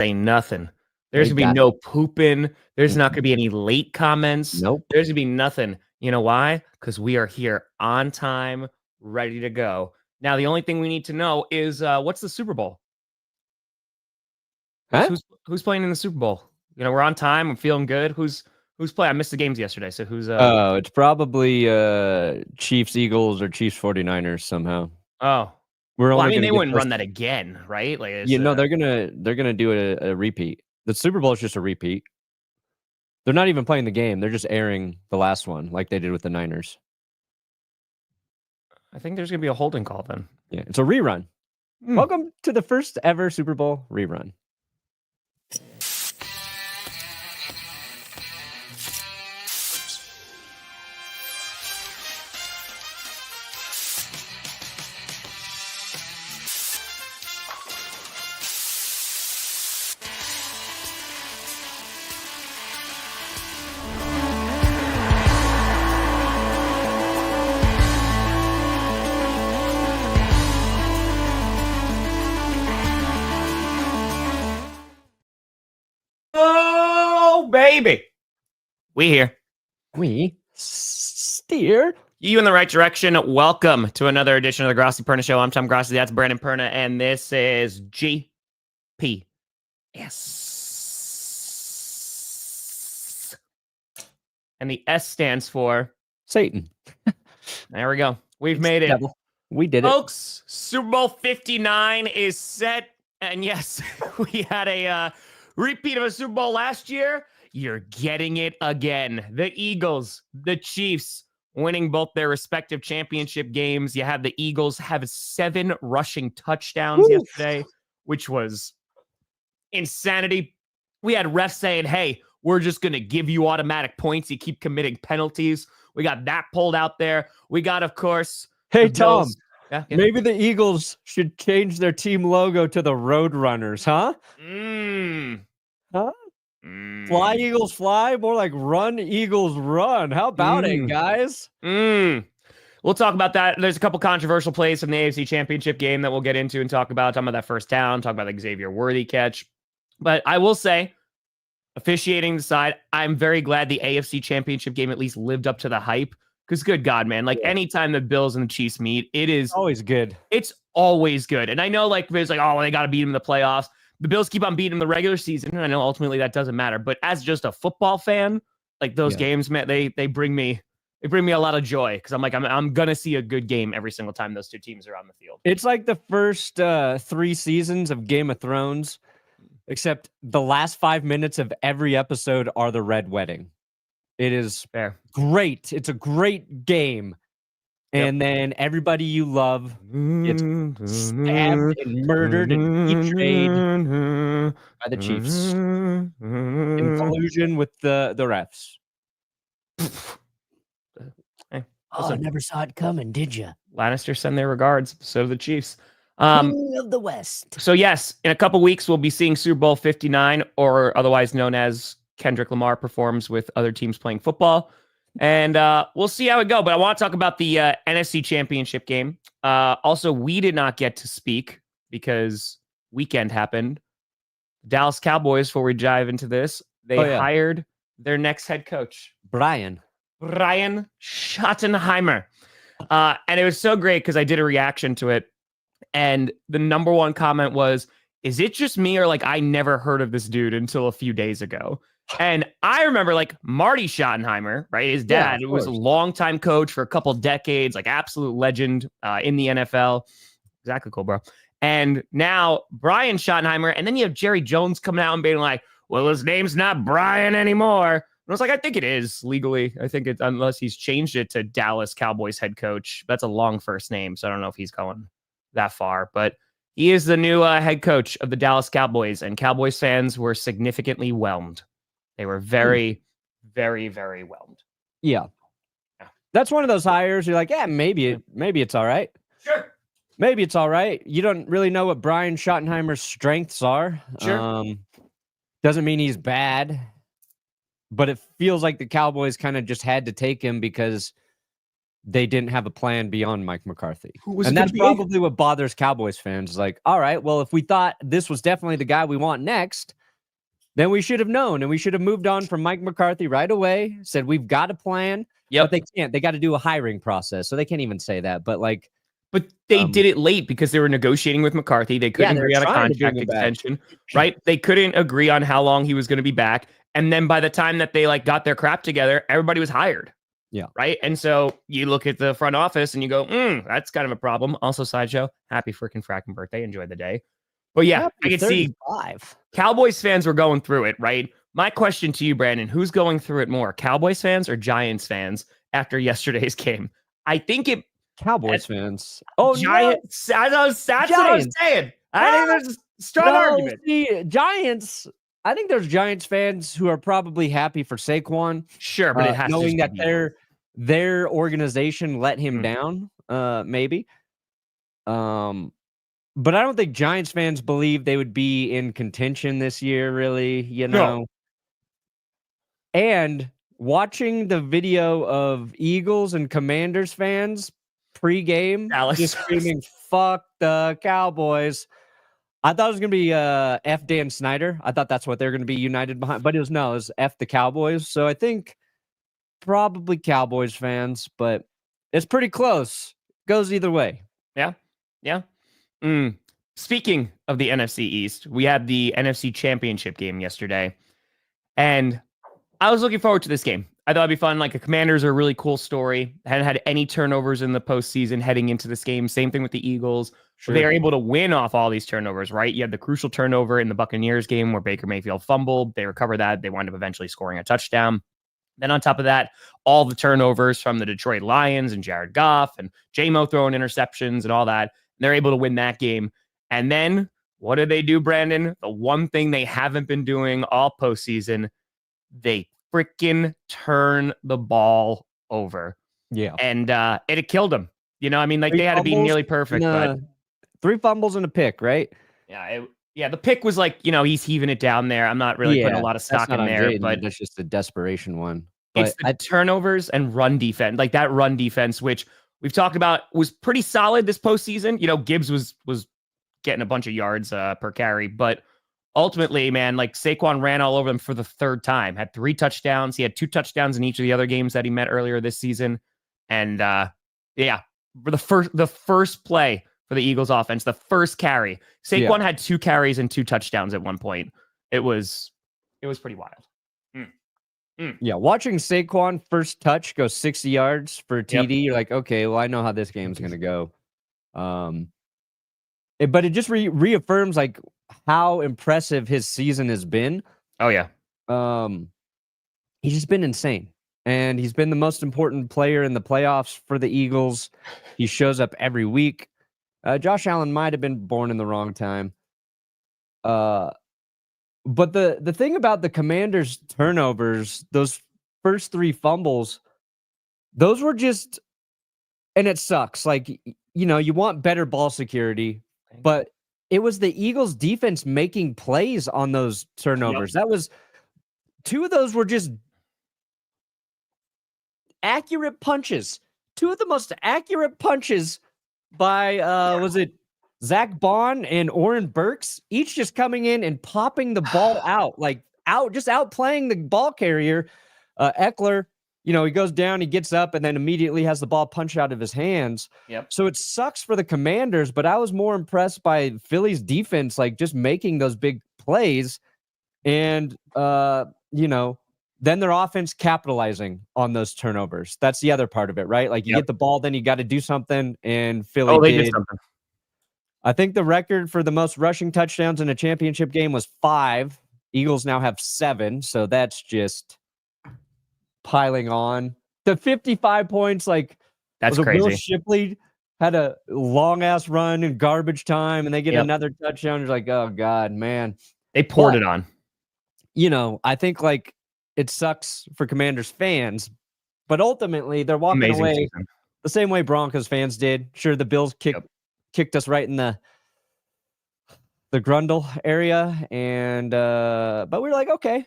say nothing. There's going to be no pooping. There's not going to be any late comments. Nope. There's going to be nothing. You know why? Because we are here on time, ready to go. Now, the only thing we need to know is what's the Super Bowl? Huh? Who's playing in the Super Bowl? You know, we're on time. I'm feeling good. Who's playing? I missed the games yesterday. So who's it's probably Chiefs, Eagles, or Chiefs, 49ers somehow. Oh. We're only they wouldn't run that again, right? Like, they're gonna do a repeat. The Super Bowl is just a repeat. They're not even playing the game. They're just airing the last one like they did with the Niners. I think there's going to be a holding call then. Yeah, it's a rerun. Welcome to the first ever Super Bowl rerun. Oh, baby. We here. We steer you in the right direction. Welcome to another edition of the Grossi Perna Show. I'm Tom Grossi. That's Brandon Perna. And this is GPS. And the S stands for Satan. There we go. We've made it. Devil. We did it. Folks, Super Bowl 59 is set. And yes, we had a repeat of a Super Bowl last year. You're getting it again. The Eagles, the Chiefs, winning both their respective championship games. You have the Eagles have 7 rushing touchdowns yesterday, which was insanity. We had refs saying, hey, we're just going to give you automatic points. You keep committing penalties. We got that pulled out there. We got, of course, hey, Tom, maybe the Eagles should change their team logo to the Roadrunners, huh? Huh? Fly, Eagles, fly. More like run, Eagles, run. How about it, guys? We'll talk about that. There's a couple controversial plays from the AFC Championship game that we'll get into and talk about. Talk about that first down. Talk about the Xavier Worthy catch. But I will say, officiating aside, I'm very glad the AFC Championship game at least lived up to the hype. Because good God, man, like anytime the Bills and the Chiefs meet, it is always good. It's always good. And I know like it's like, oh, they got to beat them in the playoffs. The Bills keep on beating them the regular season. And I know ultimately that doesn't matter. But as just a football fan, like those games, man, they bring me a lot of joy. Because I'm like, I'm gonna see a good game every single time those two teams are on the field. It's like the first 3 seasons of Game of Thrones, except the last 5 minutes of every episode are the Red Wedding. It is great. It's a great game. And then everybody you love gets stabbed and murdered and betrayed by the Chiefs in collusion with the refs. Hey, I never saw it coming, did you? Lannister send their regards. So do the Chiefs. King of the West. So yes, in a couple weeks, we'll be seeing Super Bowl 59, or otherwise known as Kendrick Lamar performs with other teams playing football. And we'll see how it goes. But I want to talk about the NFC Championship game. Also, we did not get to speak because weekend happened. Dallas Cowboys, before we dive into this, they hired their next head coach. Brian Schottenheimer. And it was so great because I did a reaction to it. And the number one comment was, is it just me or like I never heard of this dude until a few days ago? And I remember like Marty Schottenheimer, right? His dad was a longtime coach for a couple decades, like absolute legend in the NFL. Exactly cool, bro. And now Brian Schottenheimer, and then you have Jerry Jones coming out and being like, well, his name's not Brian anymore. And I was like, I think it is legally. I think it's unless he's changed it to Dallas Cowboys head coach. That's a long first name, so I don't know if he's going that far. But he is the new head coach of the Dallas Cowboys, and Cowboys fans were significantly whelmed. They were very, very, very whelmed. Yeah. That's one of those hires. You're like, yeah, maybe it's all right. Sure. Maybe it's all right. You don't really know what Brian Schottenheimer's strengths are. Sure. Doesn't mean he's bad, but it feels like the Cowboys kind of just had to take him because they didn't have a plan beyond Mike McCarthy. And that's probably what bothers Cowboys fans. Like, all right, well, if we thought this was definitely the guy we want next, then we should have known, and we should have moved on from Mike McCarthy right away, said we've got a plan. But they can't. They got to do a hiring process, so they can't even say that. But they did it late because they were negotiating with McCarthy. They couldn't agree on a contract extension, right? They couldn't agree on how long he was going to be back. And then by the time that they got their crap together, everybody was hired. Yeah. Right. And so you look at the front office and you go, that's kind of a problem. Also, sideshow, happy freaking fracking birthday. Enjoy the day. But yeah, I can see Cowboys fans were going through it, right? My question to you, Brandon, who's going through it more, Cowboys fans or Giants fans after yesterday's game? I think Cowboys fans. Giants. No. That's what I was saying. I think there's a strong argument. See, Giants. I think there's Giants fans who are probably happy for Saquon. Sure, but it has knowing to that their organization let him down. Maybe. But I don't think Giants fans believe they would be in contention this year, really, No. And watching the video of Eagles and Commanders fans pre-game just screaming, fuck the Cowboys. I thought it was going to be F Dan Snyder. I thought that's what they're going to be united behind. But it was F the Cowboys. So I think probably Cowboys fans, but it's pretty close. Goes either way. Yeah. Yeah. Speaking of the NFC East, we had the NFC Championship game yesterday, and I was looking forward to this game. I thought it'd be fun. The Commanders are a really cool story. Hadn't had any turnovers in the postseason heading into this game. Same thing with the Eagles. Sure. They are able to win off all these turnovers, right? You had the crucial turnover in the Buccaneers game where Baker Mayfield fumbled. They recover that. They wind up eventually scoring a touchdown. Then on top of that, all the turnovers from the Detroit Lions and Jared Goff and J-Mo throwing interceptions and all that. They're able to win that game. And then what do they do, Brandon? The one thing they haven't been doing all postseason, they freaking turn the ball over. Yeah. And it killed them. They had to be nearly perfect. But 3 fumbles and a pick, right? Yeah. The pick was he's heaving it down there. I'm not really putting a lot of stock in there. Jayden, but that's just a desperation one. It's the turnovers and run defense, that run defense, which we've talked about was pretty solid this postseason. Gibbs was getting a bunch of yards per carry, but ultimately, man, Saquon ran all over them for the 3rd time, had 3 touchdowns. He had 2 touchdowns in each of the other games that he met earlier this season. And for the first play for the Eagles offense, the first carry, Saquon had 2 carries and 2 touchdowns at one point. It was pretty wild. Yeah, watching Saquon first touch go 60 yards for a TD, you're like, okay, well, I know how this game's going to go. But it just reaffirms how impressive his season has been. Oh, yeah. He's just been insane. And he's been the most important player in the playoffs for the Eagles. He shows up every week. Josh Allen might have been born in the wrong time. But the thing about the Commanders' turnovers, those first 3 fumbles, those were just, and it sucks. You want better ball security, but it was the Eagles' defense making plays on those turnovers. That was 2 of those were just accurate punches. 2 of the most accurate punches by was it Zach Bond and Oren Burks, each just coming in and popping the ball out, outplaying the ball carrier. Eckler, he goes down, he gets up, and then immediately has the ball punched out of his hands. Yep. So it sucks for the Commanders, but I was more impressed by Philly's defense, just making those big plays, and then their offense capitalizing on those turnovers. That's the other part of it, right? You get the ball, then you got to do something, and Philly did something. I think the record for the most rushing touchdowns in a championship game was 5. Eagles now have 7, so that's just piling on. The 55 points, that's crazy. Will Shipley had a long-ass run in garbage time, and they get another touchdown. You're like, oh, God, man. They poured it on. I think, it sucks for Commanders fans, but ultimately, they're walking away season. The same way Broncos fans did. Sure, the Bills kicked us right in the Grundle area, and but we were like, okay,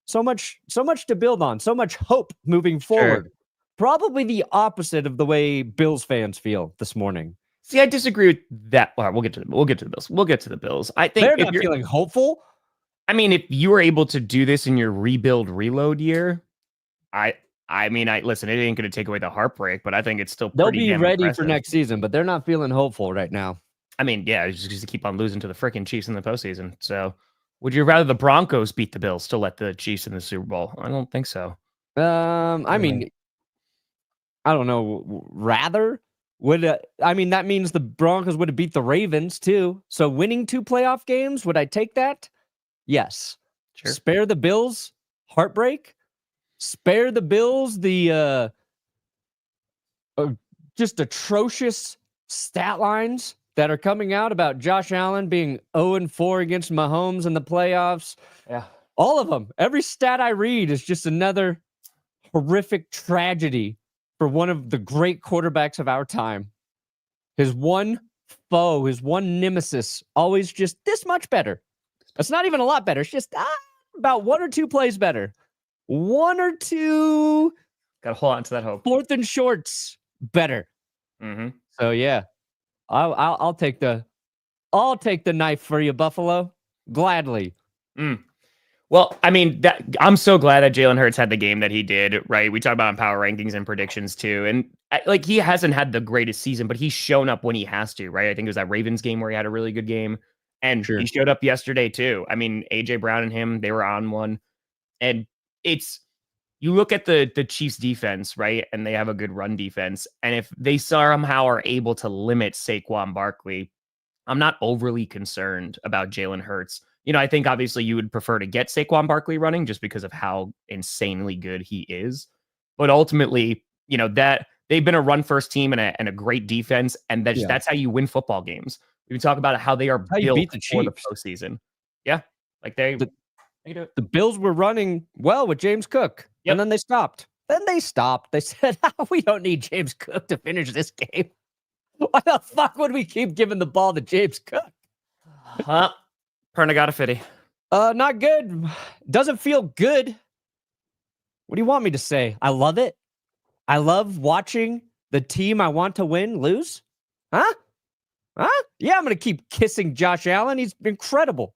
so much to build on, so much hope moving forward. probably the opposite of the way Bills fans feel this morning. See, I disagree with that. Well, we'll get to the Bills. We'll get to the Bills. I think they're not feeling hopeful. I mean, if you were able to do this in your reload year, listen, it ain't going to take away the heartbreak, but I think it's still they'll pretty be ready impressive for next season, but they're not feeling hopeful right now. I mean, yeah, just to keep on losing to the freaking Chiefs in the postseason. So, would you rather the Broncos beat the Bills to let the Chiefs in the Super Bowl? I don't think so. I mean, I don't know. Rather that means the Broncos would have beat the Ravens too. So winning 2 playoff games, would I take that? Yes. Sure. Spare the Bills heartbreak. Spare the Bills the just atrocious stat lines that are coming out about Josh Allen being 0-4 against Mahomes in the playoffs. Yeah. All of them. Every stat I read is just another horrific tragedy for one of the great quarterbacks of our time. His one foe, his one nemesis, always just this much better. It's not even a lot better. It's just about 1 or 2 plays better. 1 or 2. Got to hold on to that hope. 4th and shorts better. Mm-hmm. So yeah, I'll take the knife for you, Buffalo, gladly. Well, I mean, I'm so glad that Jalen Hurts had the game that he did, right? We talk about on power rankings and predictions too. And he hasn't had the greatest season, but he's shown up when he has to, right? I think it was that Ravens game where he had a really good game. And He showed up yesterday too. I mean, AJ Brown and him, they were on one. And you look at the Chiefs defense, right? And they have a good run defense. And if they somehow are able to limit Saquon Barkley, I'm not overly concerned about Jalen Hurts. I think obviously you would prefer to get Saquon Barkley running just because of how insanely good he is. But ultimately, that they've been a run first team and a great defense. And that's how you win football games. We can talk about how they are built for the postseason. Yeah. Like the Bills were running well with James Cook. Yep. And then they stopped. They said, we don't need James Cook to finish this game. Why the fuck would we keep giving the ball to James Cook? Huh? Perna got a fitty. Not good. Doesn't feel good. What do you want me to say? I love it. I love watching the team I want to win lose. Huh? Yeah, I'm going to keep kissing Josh Allen. He's incredible.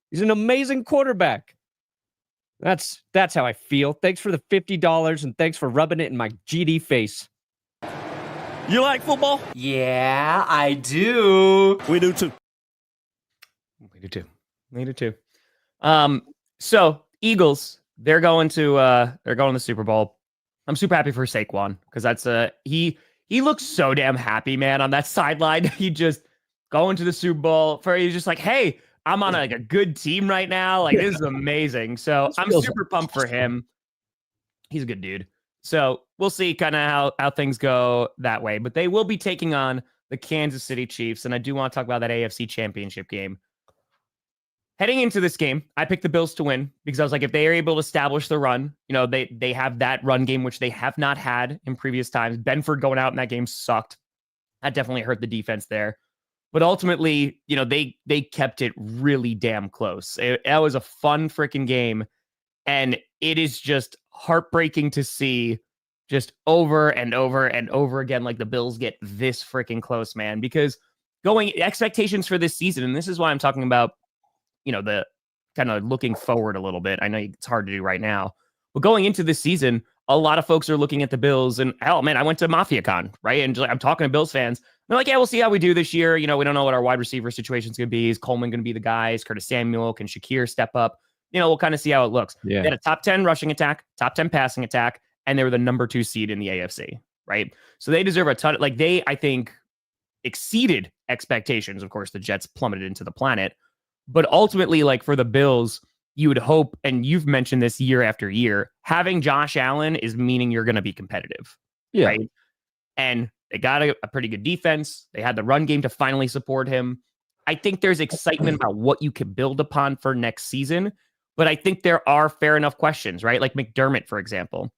He's an amazing quarterback. That's how I feel. Thanks for the $50 and thanks for rubbing it in my GD face. You like football? Yeah, I do. We do too. We do too. So Eagles, they're going to the Super Bowl. I'm super happy for Saquon because that's he looks so damn happy, man, on that sideline. He just going to the Super Bowl he's just like, hey, I'm on a good team right now. Like, this is amazing. So I'm super pumped for him. He's a good dude. So we'll see kind of how things go that way. But they will be taking on the Kansas City Chiefs. And I do want to talk about that AFC Championship game. Heading into this game, I picked the Bills to win because I was like, if they are able to establish the run, they have that run game, which they have not had in previous times. Benford going out in that game sucked. That definitely hurt the defense there. But ultimately, they kept it really damn close. That was a fun freaking game. And it is just heartbreaking to see just over and over and over again, like the Bills get this freaking close, man, because expectations for this season. And this is why I'm talking about, the kind of looking forward a little bit. I know it's hard to do right now, but going into this season, a lot of folks are looking at the Bills and hell, man, I went to MafiaCon, right? And I'm talking to Bills fans. They're like, yeah, we'll see how we do this year. We don't know what our wide receiver situation is going to be. Is Coleman going to be the guy? Is Curtis Samuel? Can Shakir step up? We'll kind of see how it looks. Yeah. They had a top 10 rushing attack, top 10 passing attack, and they were the number 2 seed in the AFC, right? So they deserve a ton. Like I think, exceeded expectations. Of course, the Jets plummeted into the planet. But ultimately, like for the Bills, you would hope, and you've mentioned this year after year, having Josh Allen is meaning you're going to be competitive. Yeah. Right. And they got a pretty good defense. They had the run game to finally support him. I think there's excitement about what you can build upon for next season. But I think there are fair enough questions, right? Like McDermott, for example.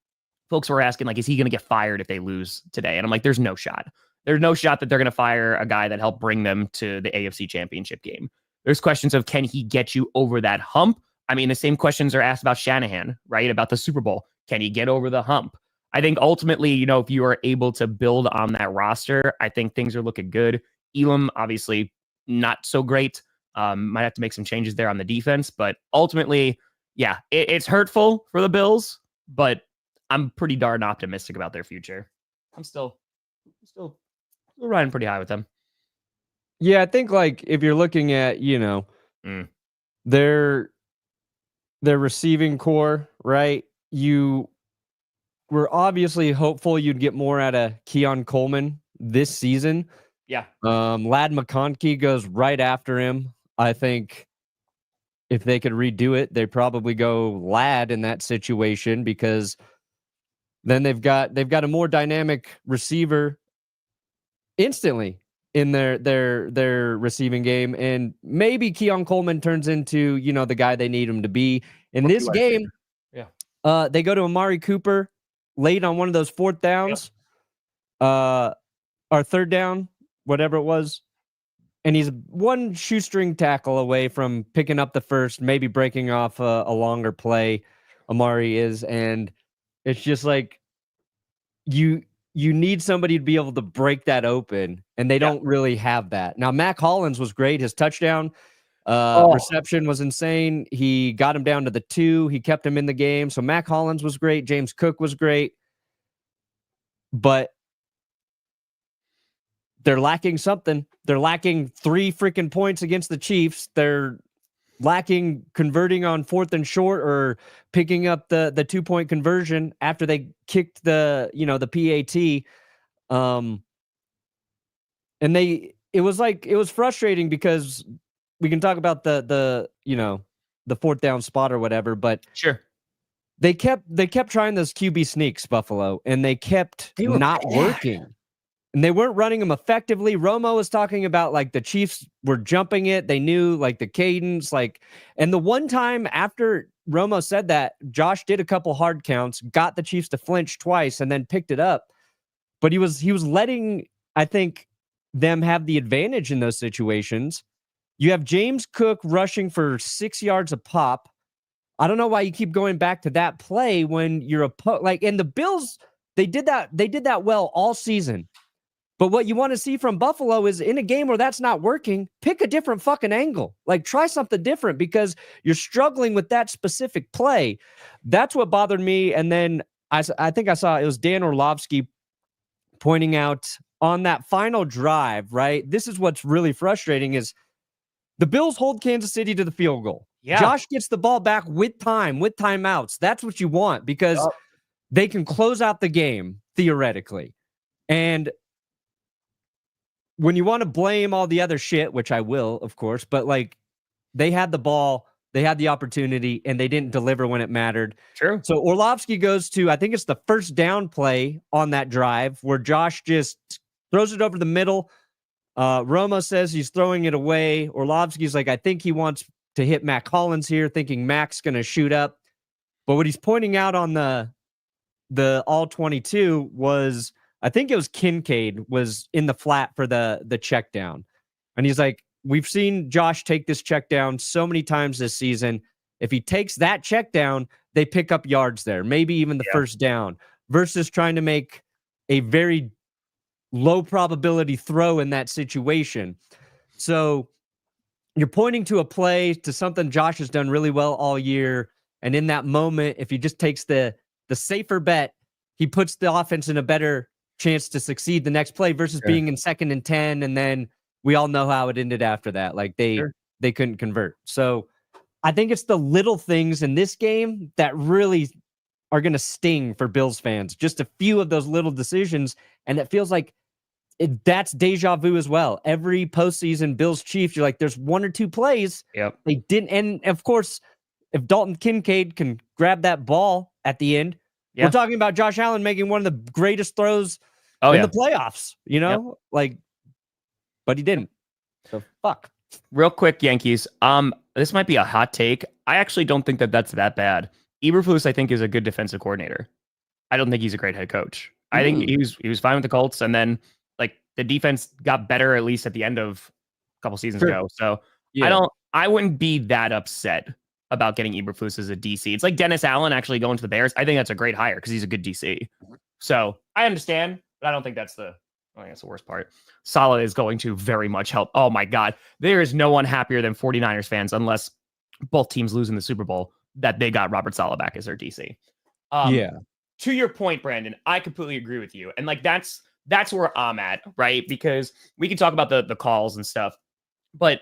Folks were asking, like, is he going to get fired if they lose today? And I'm like, there's no shot. There's no shot that they're going to fire a guy that helped bring them to the AFC Championship game. There's questions of, can he get you over that hump? I mean, the same questions are asked about Shanahan, right? About the Super Bowl. Can he get over the hump? I think ultimately, if you are able to build on that roster, I think things are looking good. Elam, obviously, not so great. Might have to make some changes there on the defense, but ultimately, yeah, it's hurtful for the Bills, but I'm pretty darn optimistic about their future. I'm still riding pretty high with them. Yeah, I think like if you're looking at, their receiving core, right? You were obviously hopeful you'd get more out of Keon Coleman this season. Yeah. Lad McConkey goes right after him. I think if they could redo it, they'd probably go Lad in that situation because then they've got a more dynamic receiver instantly in their receiving game, and maybe Keon Coleman turns into the guy they need him to be in this game. Yeah. They go to Amari Cooper late on one of those fourth downs, or third down, whatever it was, and he's one shoestring tackle away from picking up the first, maybe breaking off a longer play. Amari is, and it's just like you need somebody to be able to break that open, and they don't really have that. Now, Mac Hollins was great. His touchdown reception was insane. He got him down to the 2. He kept him in the game. So Mac Hollins was great. James Cook was great. But they're lacking something. They're lacking 3 freaking points against the Chiefs. They're lacking converting on 4th and short or picking up the 2-point conversion after they kicked the PAT. And it was frustrating because we can talk about the 4th down spot or whatever, but sure. They kept trying those QB sneaks, Buffalo, and they kept not working. And they weren't running them effectively. Romo was talking about like the Chiefs were jumping it. They knew like the cadence, and the one time after Romo said that, Josh did a couple hard counts, got the Chiefs to flinch twice, and then picked it up. But he was letting, I think, them have the advantage in those situations. You have James Cook rushing for 6 yards a pop. I don't know why you keep going back to that play when you're and the Bills, they did that well all season. But what you want to see from Buffalo is in a game where that's not working, pick a different fucking angle. Try something different because you're struggling with that specific play. That's what bothered me. And then I think I saw it was Dan Orlovsky pointing out on that final drive, right? This is what's really frustrating is the Bills hold Kansas City to the field goal. Yeah. Josh gets the ball back with timeouts. That's what you want because they can close out the game theoretically. And when you want to blame all the other shit, which I will, of course, but they had the ball, they had the opportunity, and they didn't deliver when it mattered. True. So Orlovsky goes to, I think it's the first down play on that drive where Josh just throws it over the middle. Romo says he's throwing it away. Orlovsky's like, I think he wants to hit Mac Hollins here, thinking Mac's going to shoot up. But what he's pointing out on the all 22 was, I think it was Kincaid was in the flat for the check down. And he's like, we've seen Josh take this check down so many times this season. If he takes that check down, they pick up yards there, maybe even the first down, versus trying to make a very low probability throw in that situation. So you're pointing to a play, to something Josh has done really well all year. And in that moment, if he just takes the safer bet, he puts the offense in a better chance to succeed the next play versus being in 2nd and 10. And then we all know how it ended after that. They couldn't convert. So I think it's the little things in this game that really are going to sting for Bills fans. Just a few of those little decisions. And it feels like that's deja vu as well. Every postseason Bills Chiefs, you're like, there's 1 or 2 plays. Yep. They didn't. And of course, if Dalton Kincaid can grab that ball at the end, we're talking about Josh Allen making one of the greatest throws in the playoffs, but he didn't. So fuck. Real quick, Yankees. This might be a hot take. I actually don't think that's that bad. Eberflus, I think, is a good defensive coordinator. I don't think he's a great head coach. I think he was fine with the Colts, and then the defense got better at least at the end of a couple seasons ago. So I wouldn't be that upset about getting Eberflus as a DC. It's like Dennis Allen actually going to the Bears. I think that's a great hire because he's a good DC. So I understand, but I don't think that's the worst part. Saleh is going to very much help. Oh my God. There is no one happier than 49ers fans, unless both teams lose in the Super Bowl, that they got Robert Saleh back as their DC. To your point, Brandon, I completely agree with you. And like, that's where I'm at, right? Because we can talk about the calls and stuff, but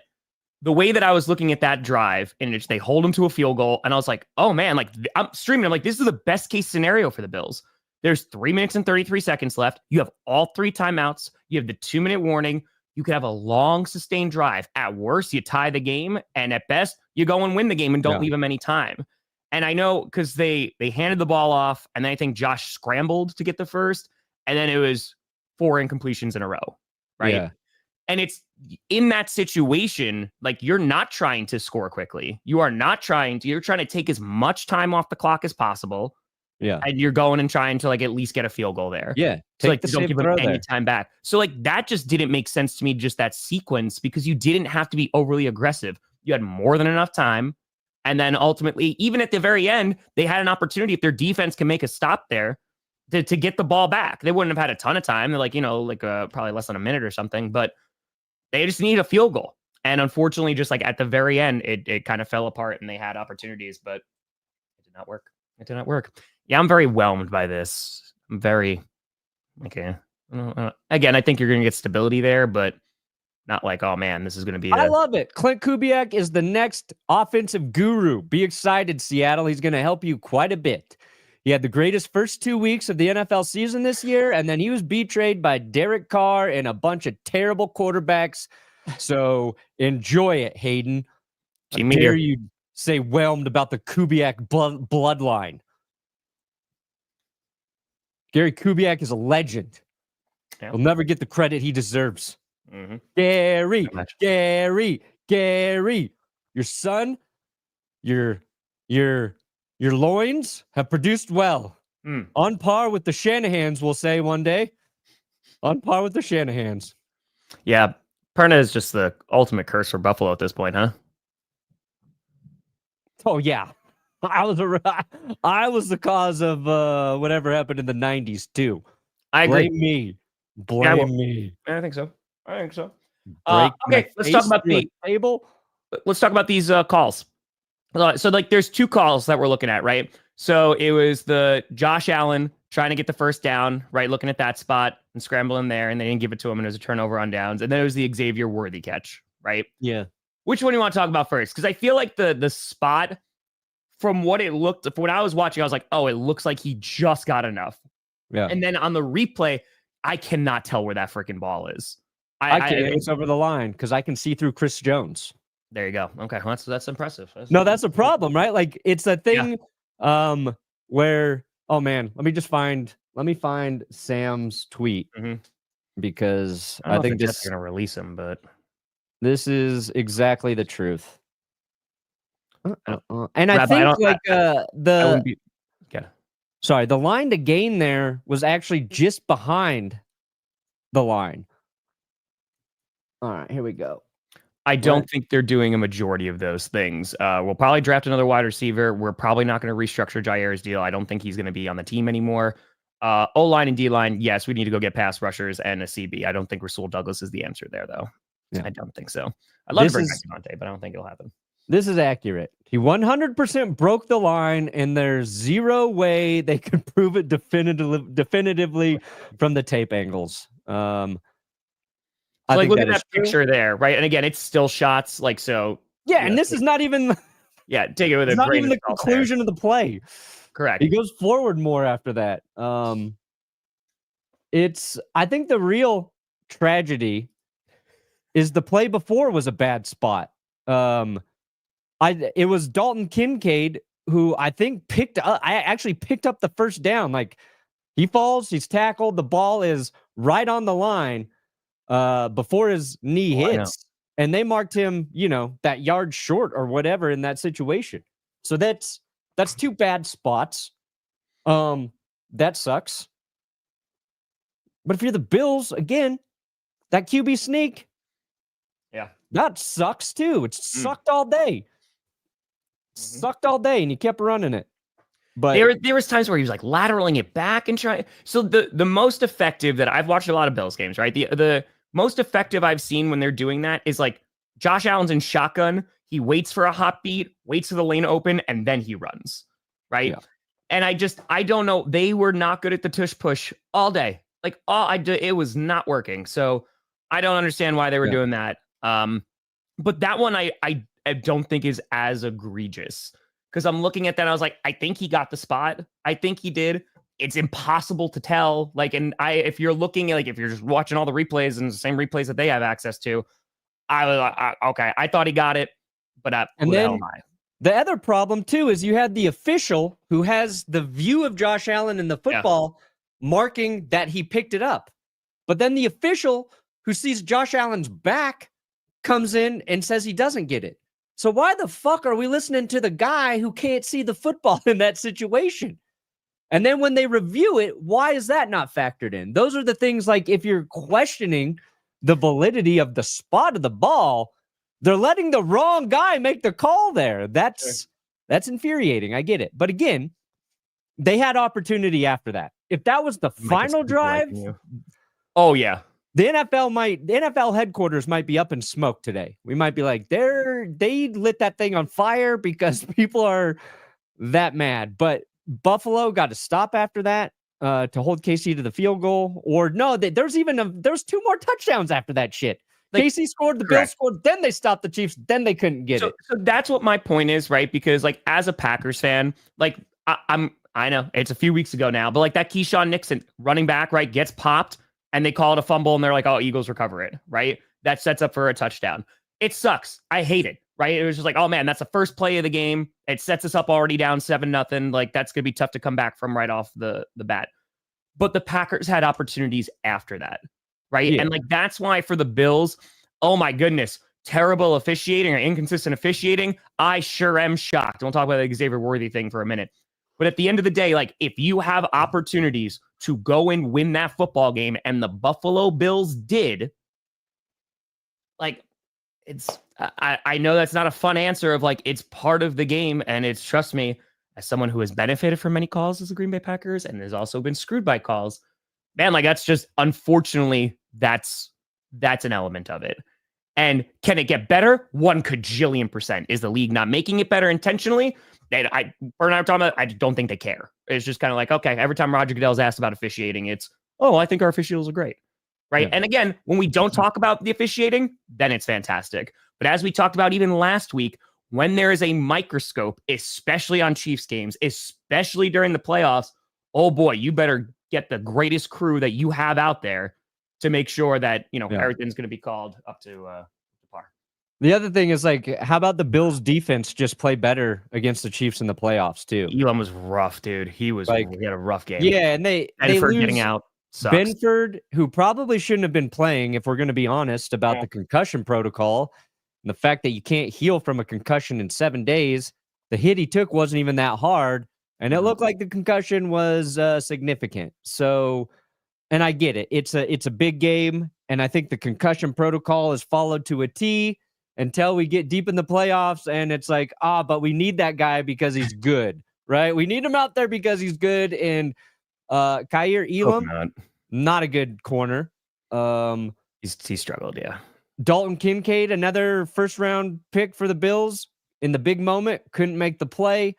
the way that I was looking at that drive in which they hold them to a field goal, and I was like, oh man, like I'm streaming. I'm like, this is the best case scenario for the Bills. There's 3 minutes and 33 seconds left. You have all 3 timeouts. You have the 2-minute warning. You could have a long sustained drive. At worst, you tie the game. And at best, you go and win the game and don't leave them any time. And I know because they handed the ball off, and then I think Josh scrambled to get the first, and then it was 4 incompletions in a row, right? Yeah. And it's in that situation, like you're not trying to score quickly. You're trying to take as much time off the clock as possible. Yeah. And you're going and trying to like at least get a field goal there. Yeah. So like don't give them any time back. So like that just didn't make sense to me, just that sequence, because you didn't have to be overly aggressive. You had more than enough time. And then ultimately, even at the very end, they had an opportunity if their defense can make a stop there to get the ball back. They wouldn't have had a ton of time. They're like, probably less than a minute or something, but they just need a field goal. And unfortunately, just like at the very end, it kind of fell apart and they had opportunities, but it did not work. It did not work. Yeah, I'm very whelmed by this. I'm very, okay. Again, I think you're going to get stability there, but not like, oh man, this is going to be. I love it. Clint Kubiak is the next offensive guru. Be excited, Seattle. He's going to help you quite a bit. He had the greatest first 2 weeks of the NFL season this year, and then he was betrayed by Derek Carr and a bunch of terrible quarterbacks. So enjoy it, Hayden. How dare you say whelmed about the Kubiak bloodline? Gary Kubiak is a legend. Yeah. He'll never get the credit he deserves. Mm-hmm. Gary, your son, your loins have produced well. On par with the Shanahans, we'll say one day. On par with the Shanahans. Yeah, Perna is just the ultimate curse for Buffalo at this point, huh? Oh, yeah. I was the cause of whatever happened in the 90s, too. I agree. Blame me. I think so. Okay, let's talk about the table. Let's talk about these calls. So, like, there's 2 calls that we're looking at, right? So it was the Josh Allen trying to get the first down, right? Looking at that spot and scrambling there, and they didn't give it to him, and it was a turnover on downs. And then it was the Xavier Worthy catch, right? Yeah. Which one do you want to talk about first? Because I feel like the spot, from what it looked, when I was watching, I was like, oh, it looks like he just got enough. Yeah. And then on the replay, I cannot tell where that freaking ball is. It's over the line because I can see through Chris Jones. There you go. Okay, well, that's impressive. That's a problem, right? Like it's a thing where, oh man, let me find Sam's tweet because I think this is going to release him, but this is exactly the truth. And I think the line to gain there was actually just behind the line. All right, here we go. I don't think they're doing a majority of those things. We'll probably draft another wide receiver. We're probably not going to restructure Jair's deal. I don't think he's going to be on the team anymore. O-line and D-line, yes, we need to go get pass rushers and a CB. I don't think Rasul Douglas is the answer there, though. Yeah. I don't think so. I'd love to bring back Devontae, but I don't think it'll happen. This is accurate. He 100% broke the line, and there's zero way they could prove it definitively from the tape angles. So like, look at that picture there, right? And again, it's still shots, like so. Yeah, and this is not even. Yeah, take it with a not grain even the conclusion of the play. Correct. He goes forward more after that. I think the real tragedy is the play before was a bad spot. It was Dalton Kincaid who I think picked up the first down. Like he falls, he's tackled, the ball is right on the line. Before his knee hits, and they marked him, that yard short or whatever in that situation. So that's 2 bad spots. That sucks. But if you're the Bills, again, that QB sneak, that sucks too. It sucked all day. Sucked all day, and you kept running it. But there was times where he was like lateraling it back and trying. So the most effective that I've watched a lot of Bills games, right? The most effective I've seen when they're doing that is like Josh Allen's in shotgun. He waits for a hot beat, waits for the lane open, and then he runs, right? Yeah. And I don't know. They were not good at the tush push all day. Like it was not working. So I don't understand why they were doing that. But that one I don't think is as egregious. Because I'm looking at that, I was like, I think he got the spot. I think he did. It's impossible to tell. Like, and if you're looking at, like, if you're just watching all the replays and the same replays that they have access to, I was like, okay, I thought he got it, but and then the other problem too is you had the official who has the view of Josh Allen in the football marking that he picked it up, but then the official who sees Josh Allen's back comes in and says he doesn't get it. So why the fuck are we listening to the guy who can't see the football in that situation? And then when they review it, why is that not factored in? Those are the things, like, if you're questioning the validity of the spot of the ball, they're letting the wrong guy make the call there. That's infuriating. I get it. But again, they had opportunity after that. If that was the final drive, oh yeah. The NFL headquarters might be up in smoke today. We might be like, they lit that thing on fire because people are that mad. But Buffalo got to stop after that to hold KC to the field goal. Or no, there's two more touchdowns after that shit. Like, KC scored, the Bills scored, then they stopped the Chiefs, then they couldn't get it. So that's what my point is, right? Because, like, as a Packers fan, like, I know it's a few weeks ago now, but like that Keyshawn Nixon running back, right, gets popped. And they call it a fumble, and they're like, oh, Eagles recover it, right? That sets up for a touchdown. It sucks. I hate it, right? It was just like, oh, man, that's the first play of the game. It sets us up already down 7-0. Like, that's going to be tough to come back from right off the bat. But the Packers had opportunities after that, right? Yeah. And, like, that's why for the Bills, oh, my goodness, terrible officiating or inconsistent officiating, I sure am shocked. We'll talk about the Xavier Worthy thing for a minute. But at the end of the day, like, if you have opportunities to go and win that football game, and the Buffalo Bills did, like, I know that's not a fun answer of, like, it's part of the game, and it's, trust me, as someone who has benefited from many calls as the Green Bay Packers and has also been screwed by calls, man, like, that's just, unfortunately, that's an element of it. And can it get better? 1,000,000,000%. Is the league not making it better intentionally? Bernard talking about, I don't think they care. It's just kind of like, okay, every time Roger Goodell's asked about officiating, it's, oh, I think our officials are great, right? Yeah. And again, when we don't talk about the officiating, then it's fantastic. But as we talked about even last week, when there is a microscope, especially on Chiefs games, especially during the playoffs, oh boy, you better get the greatest crew that you have out there to make sure that, everything's going to be called up to par. The other thing is, like, how about the Bills defense just play better against the Chiefs in the playoffs too? Elam was rough, dude. He had a rough game. Yeah, and they lose getting out sucks. Benford, who probably shouldn't have been playing, if we're going to be honest about the concussion protocol, and the fact that you can't heal from a concussion in 7 days. The hit he took wasn't even that hard, and it looked like the concussion was significant. So, and I get it. It's a big game, and I think the concussion protocol is followed to a T until we get deep in the playoffs, and it's like, but we need that guy because he's good, right? We need him out there because he's good. And Kaiir Elam, not a good corner. He struggled, yeah. Dalton Kincaid, another first-round pick for the Bills in the big moment, couldn't make the play.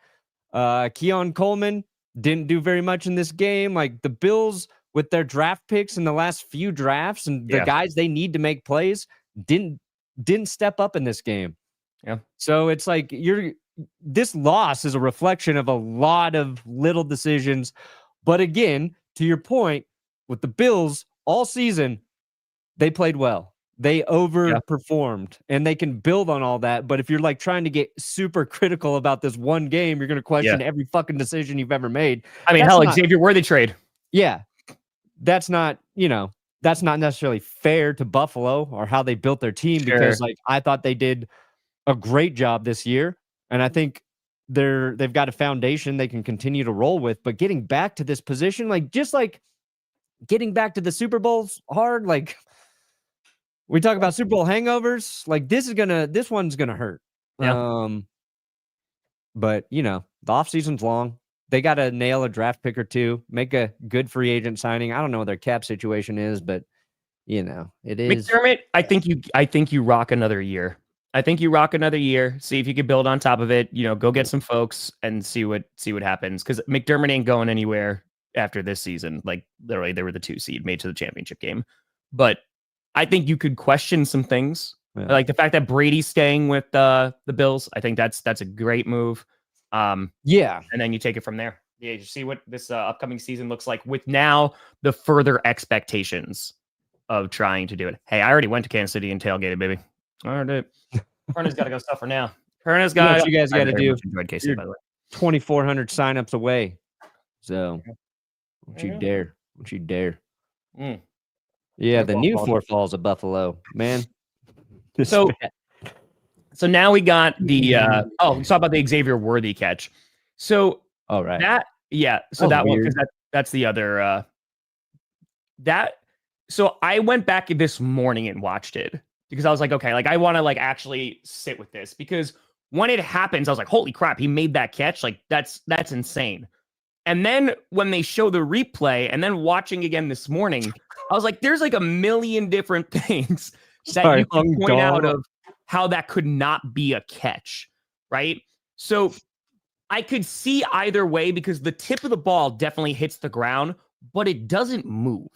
Keon Coleman didn't do very much in this game. Like, the Bills, with their draft picks in the last few drafts and the guys they need to make plays, didn't step up in this game. Yeah. So it's like this loss is a reflection of a lot of little decisions. But again, to your point, with the Bills all season, they played well. They overperformed, and they can build on all that. But if you're like trying to get super critical about this one game, you're going to question every fucking decision you've ever made. I mean, Xavier Worthy trade. Yeah. That's not necessarily fair to Buffalo or how they built their team, because like, I thought they did a great job this year, and I think they've got a foundation they can continue to roll with. But getting back to this position, like, just like getting back to the Super Bowl's hard. Like, we talk about Super Bowl hangovers, like, this one's gonna hurt. Yeah. But the offseason's long. they got to nail a draft pick or two, make a good free agent signing. I don't know what their cap situation is, but it is. McDermott, I think you rock another year. I think you rock another year. See if you can build on top of it. Go get some folks and see what happens. Because McDermott ain't going anywhere after this season. Like literally, they were the 2 seed, made to the championship game. But I think you could question some things, like the fact that Brady's staying with the Bills. I think that's a great move. And then you take it from there. Yeah, you see what this upcoming season looks like with now the further expectations of trying to do it. Hey, I already went to Kansas City and tailgated, baby. All right. Perna's got to go suffer now. Perna's got what you guys got to do. Enjoyed KC, by the way. 2,400 signups away. So don't you dare. Yeah, the new Four Falls of Buffalo, man. So now we got the let's talk about the Xavier Worthy catch. So all right. That one, because that's the other so I went back this morning and watched it because I was like, okay, like I want to like actually sit with this, because when it happens, I was like, holy crap, he made that catch. Like that's insane. And then when they show the replay and then watching again this morning, I was like, there's like a million different things that you can point out of how that could not be a catch, right? So I could see either way, because the tip of the ball definitely hits the ground, but it doesn't move.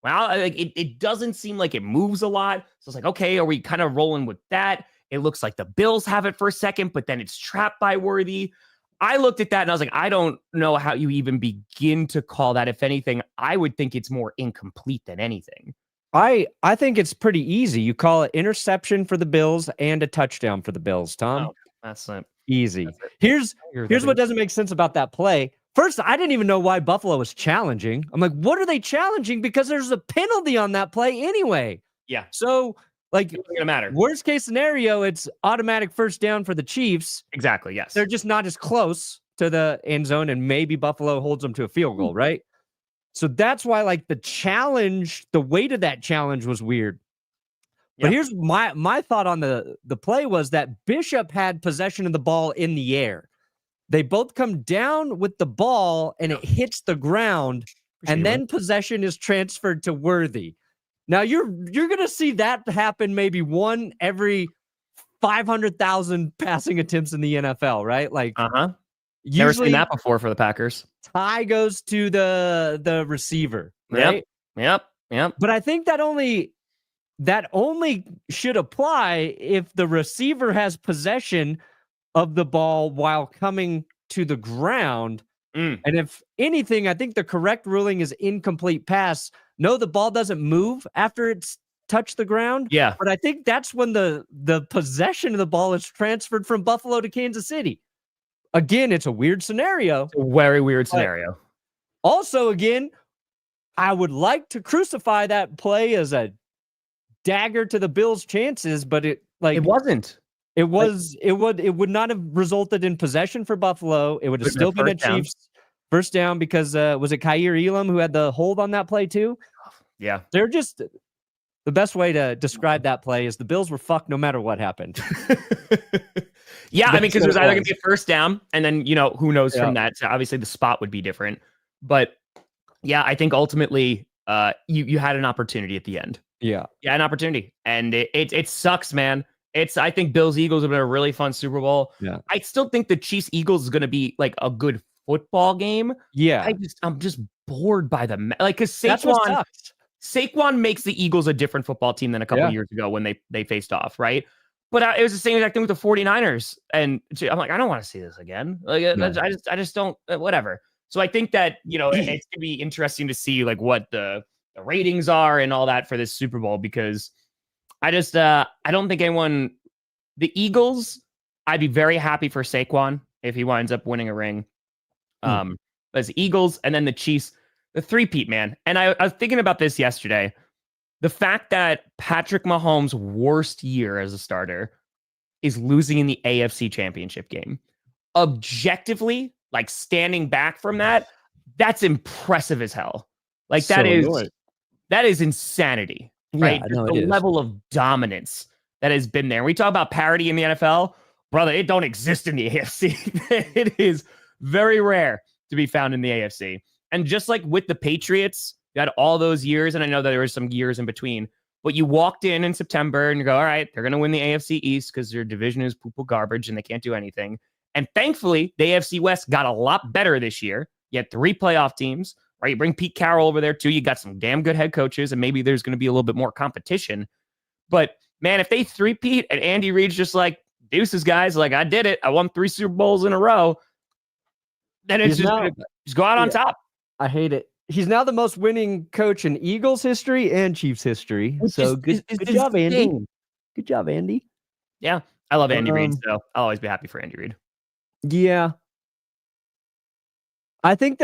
Well, like it doesn't seem like it moves a lot. So it's like, okay, are we kind of rolling with that? It looks like the Bills have it for a second, but then it's trapped by Worthy. I looked at that and I was like, I don't know how you even begin to call that. If anything, I would think it's more incomplete than anything. I think it's pretty easy. You call it interception for the Bills and a touchdown for the Bills, Tom. Oh, that's it. Easy. Here's what doesn't make sense about that play. First, I didn't even know why Buffalo was challenging. I'm like, what are they challenging? Because there's a penalty on that play anyway. Yeah. So, like, it's gonna matter. Worst case scenario, it's automatic first down for the Chiefs. Exactly. Yes. They're just not as close to the end zone, and maybe Buffalo holds them to a field goal, right? So that's why, like, the weight of that challenge was weird. But here's my thought on the play was that Bishop had possession of the ball in the air. They both come down with the ball and it hits the ground, and then possession is transferred to Worthy. Now you're going to see that happen maybe one every 500,000 passing attempts in the NFL, right? Like, never seen that before for the Packers. Tie goes to the receiver, right? Yep. But I think that only should apply if the receiver has possession of the ball while coming to the ground. And if anything, I think the correct ruling is incomplete pass. No, the ball doesn't move after it's touched the ground. Yeah. But I think that's when the possession of the ball is transferred from Buffalo to Kansas City. Again, it's a weird scenario. It's a very weird scenario. Also, again, I would like to crucify that play as a dagger to the Bills' chances, but it wasn't. It would not have resulted in possession for Buffalo. It would have still been a Chiefs first down, because was it Kaiir Elam who had the hold on that play too? Yeah. They're just, the best way to describe that play is the Bills were fucked no matter what happened. Yeah, I mean, because it was either going to be a first down, and then, who knows from that. So obviously the spot would be different. But yeah, I think ultimately you had an opportunity at the end. Yeah, an opportunity. And it sucks, man. I think Bills-Eagles have been a really fun Super Bowl. Yeah. I still think the Chiefs-Eagles is going to be like a good football game. Yeah. I'm just bored by because Saquon makes the Eagles a different football team than a couple years ago when they faced off, right? But it was the same exact thing with the 49ers. And I'm like, I don't want to see this again. Like, I just don't, whatever. So I think that, it's going to be interesting to see like what the ratings are and all that for this Super Bowl, because I don't think the Eagles, I'd be very happy for Saquon if he winds up winning a ring. As Eagles, and then the Chiefs, the three-peat, man. And I was thinking about this yesterday. The fact that Patrick Mahomes' worst year as a starter is losing in the AFC Championship game. Objectively, like standing back from that, that's impressive as hell. Like that is insanity, right? Yeah, the level of dominance that has been there. We talk about parity in the NFL, brother. It don't exist in the AFC. It is very rare to be found in the AFC. And just like with the Patriots, you had all those years, and I know that there was some years in between, but you walked in September and you go, all right, they're going to win the AFC East because their division is poo-poo garbage and they can't do anything. And thankfully, the AFC West got a lot better this year. You had 3 playoff teams, right? You bring Pete Carroll over there too. You got some damn good head coaches, and maybe there's going to be a little bit more competition. But man, if they three-peat and Andy Reid's just like, deuces, guys, like I did it. I won 3 Super Bowls in a row. Then it's just go out on top. I hate it. He's now the most winning coach in Eagles history and Chiefs history. So good job, Andy. Good job, Andy. Yeah, I love Andy Reid, so I'll always be happy for Andy Reid. Yeah. I think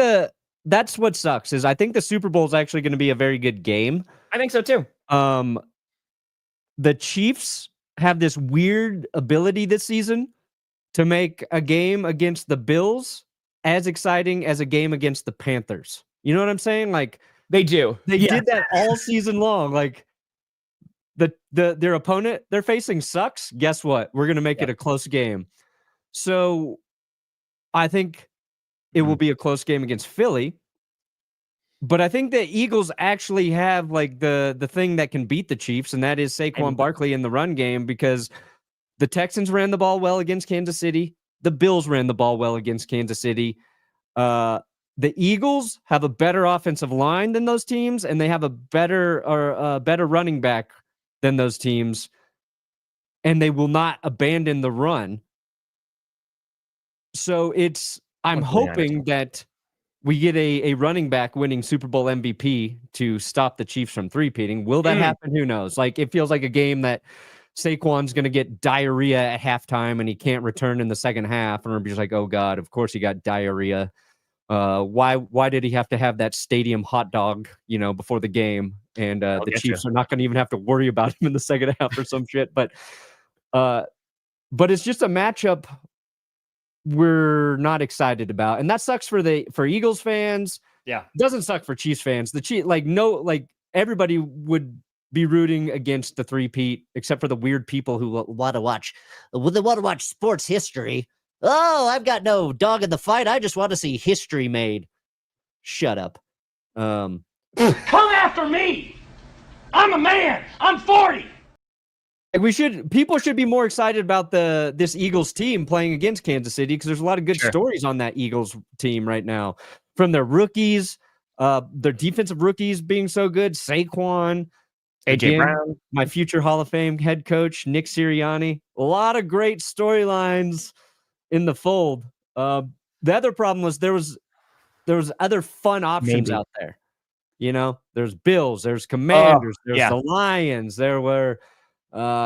that's what sucks is I think the Super Bowl is actually going to be a very good game. I think so too. The Chiefs have this weird ability this season to make a game against the Bills as exciting as a game against the Panthers. You know what I'm saying? Like they do. They did that all season long. Like their opponent they're facing sucks. Guess what? We're going to make it a close game. So I think it will be a close game against Philly. But I think the Eagles actually have like the thing that can beat the Chiefs, and that is Saquon Barkley in the run game, because the Texans ran the ball well against Kansas City. The Bills ran the ball well against Kansas City. The Eagles have a better offensive line than those teams, and they have a better running back than those teams, and they will not abandon the run. So I'm hoping that we get a running back winning Super Bowl MVP to stop the Chiefs from three-peating. Will that happen? Who knows? Like, it feels like a game that Saquon's going to get diarrhea at halftime and he can't return in the second half. And everybody's like, oh, God, of course he got diarrhea. Why did he have to have that stadium hot dog, before the game? And the Chiefs are not going to even have to worry about him in the second half or some shit. But it's just a matchup we're not excited about, and that sucks for Eagles fans. Yeah, it doesn't suck for Chiefs fans. Everybody would be rooting against the three-peat, except for the weird people who want to watch sports history. Oh, I've got no dog in the fight. I just want to see history made. Shut up. Come after me. I'm a man. I'm 40. People should be more excited about this Eagles team playing against Kansas City, because there's a lot of good stories on that Eagles team right now, from their rookies, their defensive rookies being so good. Saquon, AJ Brown, my future Hall of Fame head coach, Nick Sirianni. A lot of great storylines in the fold. The other problem was there was other fun options out there. There's Bills, there's Commanders, there's the Lions, there were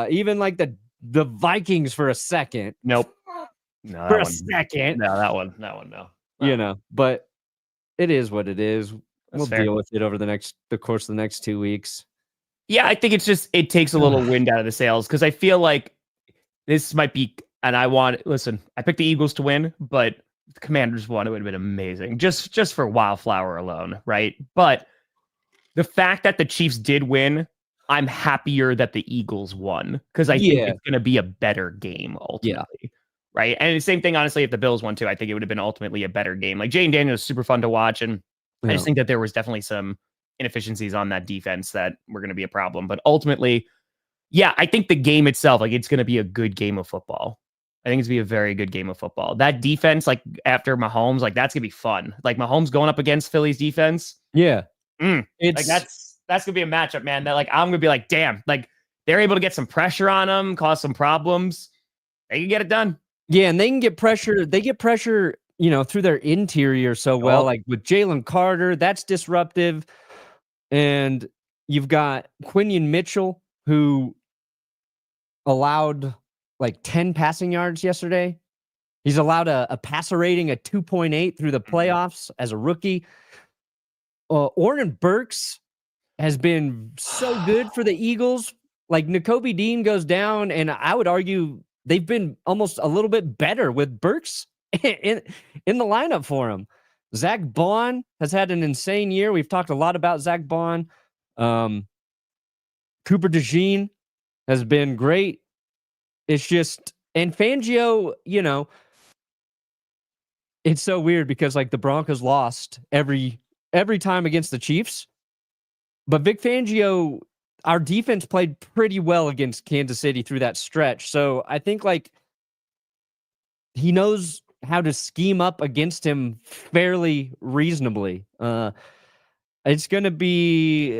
even like the Vikings for a second. Nope. No, for a second. No, that one, no. But it is what it is. We'll fair. deal with it over the course of the next 2 weeks. Yeah, I think it takes a little wind out of the sails, because I feel like this might be, and I picked the Eagles to win, but the Commanders won. It would have been amazing, just for Wildflower alone, right? But the fact that the Chiefs did win, I'm happier that the Eagles won, because I think it's going to be a better game ultimately, right? And the same thing, honestly, if the Bills won too, I think it would have been ultimately a better game. Like, Jayden Daniels is super fun to watch, and I just think that there was definitely some inefficiencies on that defense that were going to be a problem. But ultimately, I think the game itself, like, it's going to be a good game of football. I think it's going to be a very good game of football. That defense, like, after Mahomes, like, that's going to be fun. Like, Mahomes going up against Philly's defense. Yeah. Like, that's going to be a matchup, man, that, like, I'm going to be like, damn, like, they're able to get some pressure on them, cause some problems. They can get it done. Yeah, and they can get pressure. They get pressure, through their interior so well. Like with Jalen Carter, that's disruptive. And you've got Quinion Mitchell, who allowed like 10 passing yards yesterday. He's allowed a passer rating of 2.8 through the playoffs as a rookie. Oren Burks has been so good for the Eagles. Like, Nakobe Dean goes down, and I would argue they've been almost a little bit better with Burks in the lineup for him. Zach Bond has had an insane year. We've talked a lot about Zach Bond. Cooper DeJean has been great. It's just, and Fangio, it's so weird because like the Broncos lost every time against the Chiefs, but Vic Fangio, our defense played pretty well against Kansas City through that stretch. So I think like he knows how to scheme up against him fairly reasonably. It'll be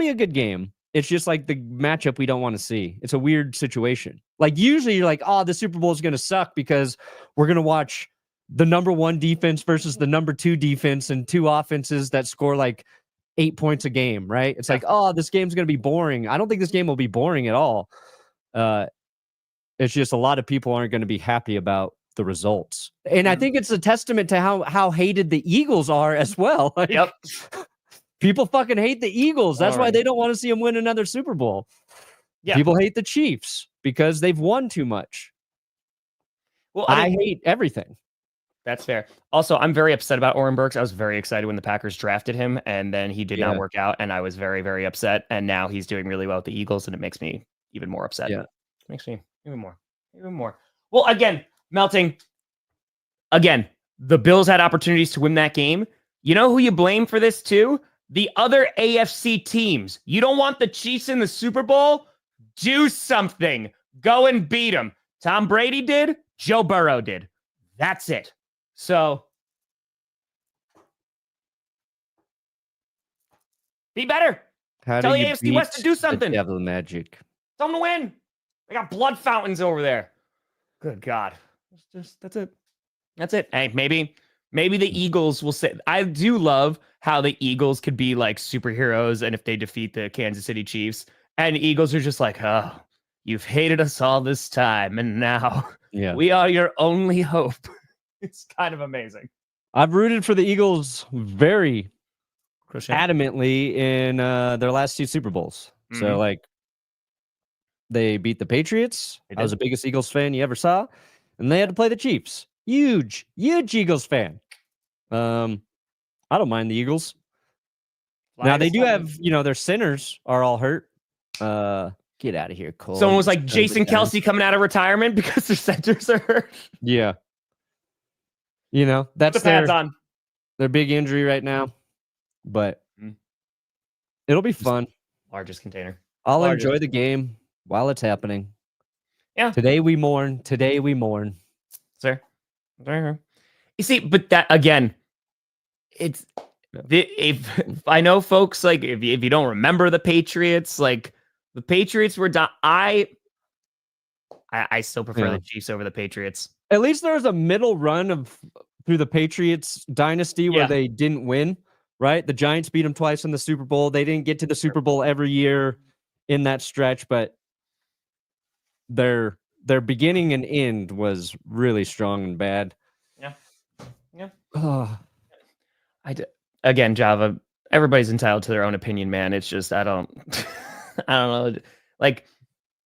a good game. It's just like the matchup we don't want to see. It's a weird situation. Like usually you're like, oh, the Super Bowl is going to suck because we're going to watch the number 1 defense versus the number 2 defense and 2 offenses that score like 8 points a game, right? It's like, oh, this game's going to be boring. I don't think this game will be boring at all. It's just a lot of people aren't going to be happy about the results. And I think it's a testament to how hated the Eagles are as well. Like, Yep. People fucking hate the Eagles. That's why they don't want to see them win another Super Bowl. Yeah. People hate the Chiefs because they've won too much. Well, I hate everything. That's fair. Also, I'm very upset about Oren Burks. I was very excited when the Packers drafted him, and then he did not work out, and I was very, very upset. And now he's doing really well with the Eagles, and it makes me even more upset. Yeah. It makes me even more. Well, again, Melting. Again, the Bills had opportunities to win that game. You know who you blame for this too? The other AFC teams. You don't want the Chiefs in the Super Bowl? Do something. Go and beat them. Tom Brady did. Joe Burrow did. That's it. So, be better. Tell the AFC West to do something. Devil magic. Tell them to win. They got blood fountains over there. Good God. That's it. That's it. Hey, maybe the Eagles will say. I do love how the Eagles could be like superheroes, and if they defeat the Kansas City Chiefs, and the Eagles are just like, oh, you've hated us all this time, and now we are your only hope. It's kind of amazing. I've rooted for the Eagles very adamantly in their last 2 Super Bowls. Mm-hmm. So, like, they beat the Patriots. I was the biggest Eagles fan you ever saw. And they had to play the Chiefs. Huge Eagles fan. I don't mind the Eagles. Now, they do have, their centers are all hurt. Get out of here, Cole. Someone was like Jason Kelsey coming out of retirement because their centers are hurt. Yeah. That's their big injury right now. But it'll be fun. Largest container. I'll enjoy the game while it's happening. Yeah. Today we mourn. Sir. You see, but that again, it's if I know folks like if you don't remember the Patriots, like the Patriots were done. I still prefer the Chiefs over the Patriots. At least there was a middle run through the Patriots dynasty where they didn't win, right? The Giants beat them twice in the Super Bowl. They didn't get to the Super Bowl every year in that stretch, but their beginning and end was really strong and bad. Yeah. Again, Java, everybody's entitled to their own opinion, man. It's just I don't know. Like,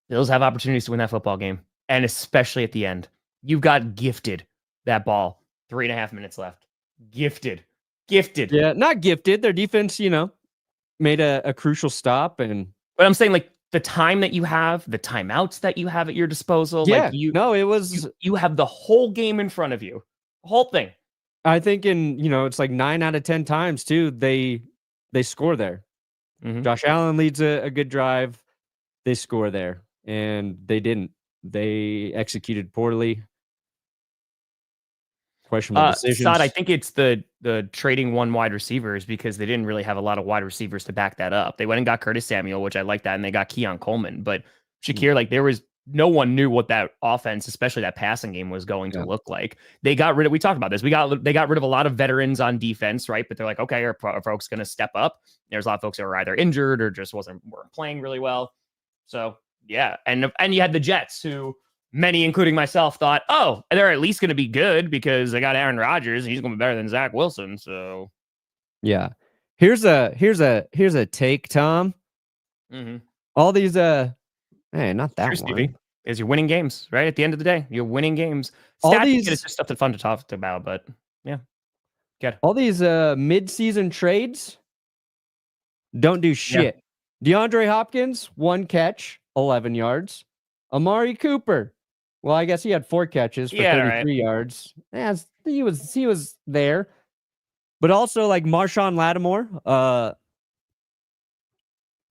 Bills have opportunities to win that football game, and especially at the end. You got gifted that ball. 3.5 minutes left. Gifted. Yeah, not gifted. Their defense, made a crucial stop. But I'm saying, like, the time that you have, the timeouts that you have at your disposal. Yeah, like you have the whole game in front of you. The whole thing. I think it's like 9 out of 10 times too. They score there. Mm-hmm. Josh Allen leads a good drive. They score there, and they didn't. They executed poorly. Questionable decisions. Sod, I think it's the trading 1 wide receivers because they didn't really have a lot of wide receivers to back that up. They went and got Curtis Samuel, which I like that, and they got Keon Coleman. But Shakir, like there was no one knew what that offense, especially that passing game, was going to look like. They got rid of. We talked about this. They got rid of a lot of veterans on defense, right? But they're like, okay, are folks going to step up? There's a lot of folks that were either injured or just weren't playing really well. So yeah, and you had the Jets, who many, including myself, thought, oh, they're at least going to be good because they got Aaron Rodgers and he's going to be better than Zach Wilson. So yeah, here's a take, Tom. Mm-hmm. All these hey, not that one. Is you're winning games, right? At the end of the day, you're winning games. It's just stuff that's fun to talk about, but yeah. Good. All these mid-season trades don't do shit. DeAndre Hopkins, 1 catch, 11 yards. Amari Cooper, Well, I guess he had 4 catches for 33 yards. Yeah, he was there. But also like Marshawn Lattimore, that